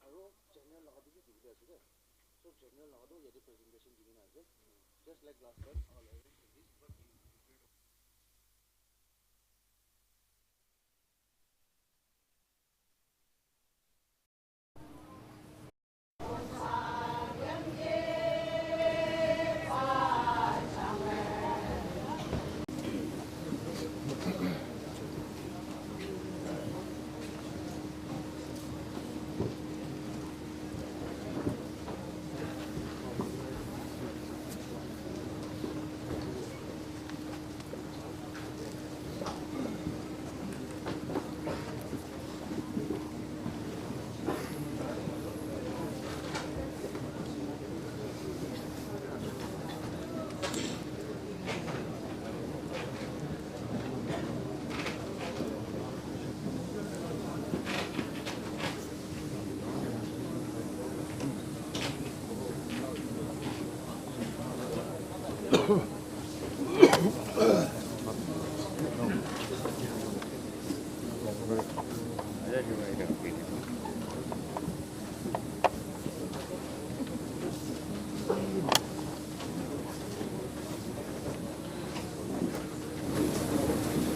Aro general lagadu ki digre asile. So general lagadu yedi presentation digina ase. Just like last time, all everything is but Oh.